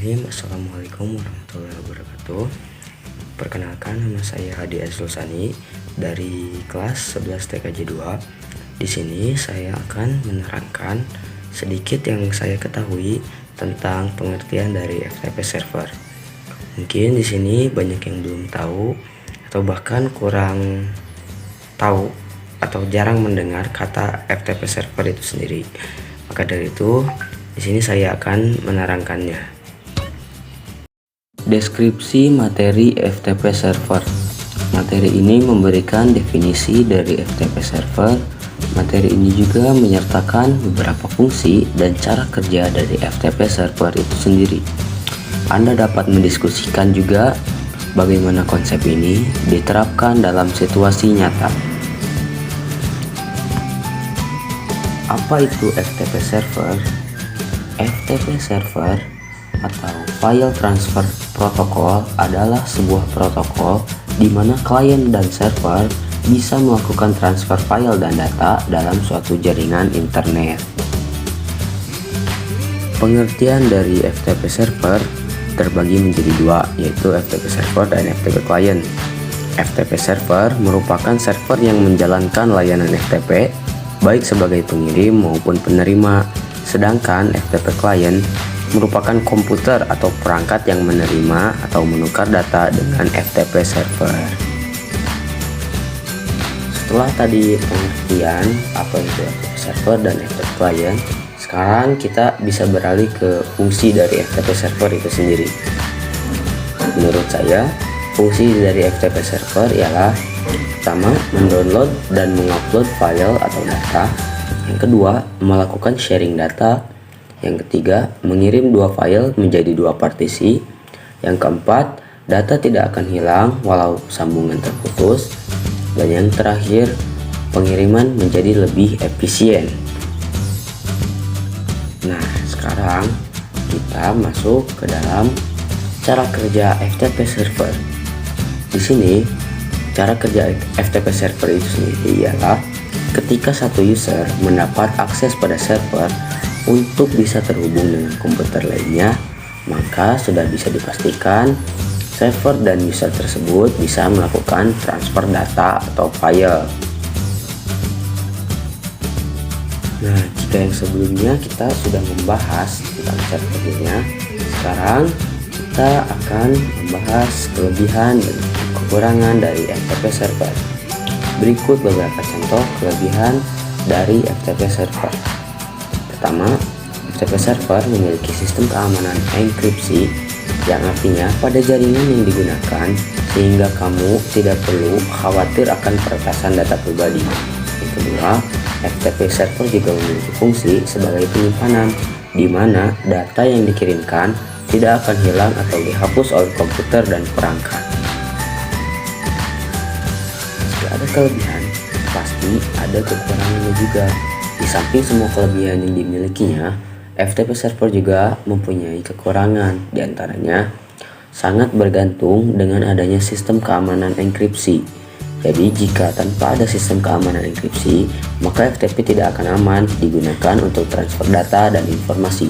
Bismillahirrahmanirrahim. Assalamualaikum warahmatullahi wabarakatuh. Perkenalkan, nama saya Hadi Azlusani dari kelas 11 TKJ 2. Di sini saya akan menerangkan sedikit yang saya ketahui tentang pengertian dari FTP server. Mungkin di sini banyak yang belum tahu atau bahkan kurang tahu atau jarang mendengar kata FTP server itu sendiri. Maka dari itu, di sini saya akan menerangkannya. Deskripsi materi FTP server. Materi ini memberikan definisi dari FTP server. Materi ini juga menyertakan beberapa fungsi dan cara kerja dari FTP server itu sendiri. Anda dapat mendiskusikan juga bagaimana konsep ini diterapkan dalam situasi nyata. Apa itu FTP server? FTP server atau File Transfer Protocol adalah sebuah protokol di mana klien dan server bisa melakukan transfer file dan data dalam suatu jaringan internet. Pengertian dari FTP server terbagi menjadi dua, yaitu FTP server dan FTP client. FTP server merupakan server yang menjalankan layanan FTP baik sebagai pengirim maupun penerima. Sedangkan FTP client merupakan komputer atau perangkat yang menerima atau menukar data dengan FTP server. Setelah tadi pengertian apa itu FTP server dan FTP client, sekarang kita bisa beralih ke fungsi dari FTP server itu sendiri. Menurut saya, fungsi dari FTP server ialah pertama, mendownload dan mengupload file atau data. Yang kedua, melakukan sharing data. Yang ketiga, mengirim dua file menjadi dua partisi. Yang keempat, data tidak akan hilang walau sambungan terputus. Dan yang terakhir, pengiriman menjadi lebih efisien. Nah, sekarang kita masuk ke dalam cara kerja FTP server. Di sini, cara kerja FTP server itu sendiri ialah ketika satu user mendapat akses pada server untuk bisa terhubung dengan komputer lainnya, maka sudah bisa dipastikan server dan user tersebut bisa melakukan transfer data atau file. Nah, jika yang sebelumnya kita sudah membahas tentang cara kerjanya, sekarang kita akan membahas kelebihan dan kekurangan dari FTP server. Berikut beberapa contoh kelebihan dari FTP server. Pertama, FTP server memiliki sistem keamanan enkripsi yang artinya pada jaringan yang digunakan sehingga kamu tidak perlu khawatir akan peretasan data pribadi. Yang kedua, FTP server juga memiliki fungsi sebagai penyimpanan di mana data yang dikirimkan tidak akan hilang atau dihapus oleh komputer dan perangkat. Jika ada kelebihan, pasti ada kekurangannya juga. Di samping semua kelebihan yang dimilikinya, FTP server juga mempunyai kekurangan. Di antaranya, sangat bergantung dengan adanya sistem keamanan enkripsi. Jadi, jika tanpa ada sistem keamanan enkripsi, maka FTP tidak akan aman digunakan untuk transfer data dan informasi.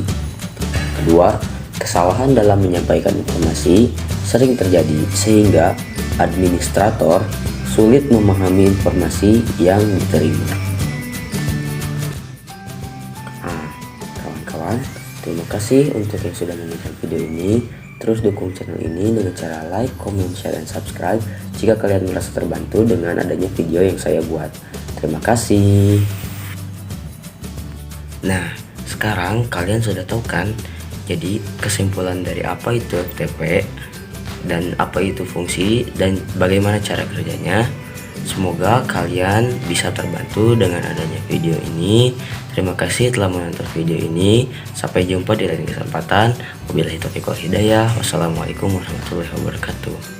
Kedua, kesalahan dalam menyampaikan informasi sering terjadi sehingga administrator sulit memahami informasi yang diterima. Terima kasih untuk yang sudah menonton video ini. Terus dukung channel ini dengan cara like, comment, share, dan subscribe jika kalian merasa terbantu dengan adanya video yang saya buat. Terima kasih. Nah, sekarang kalian sudah tahu kan? Jadi kesimpulan dari apa itu FTP dan apa itu fungsi dan bagaimana cara kerjanya. Semoga kalian bisa terbantu dengan adanya video ini. Terima kasih telah menonton video ini. Sampai jumpa di lain kesempatan. Wabillahi taufiq wal hidayah. Wassalamualaikum warahmatullahi wabarakatuh.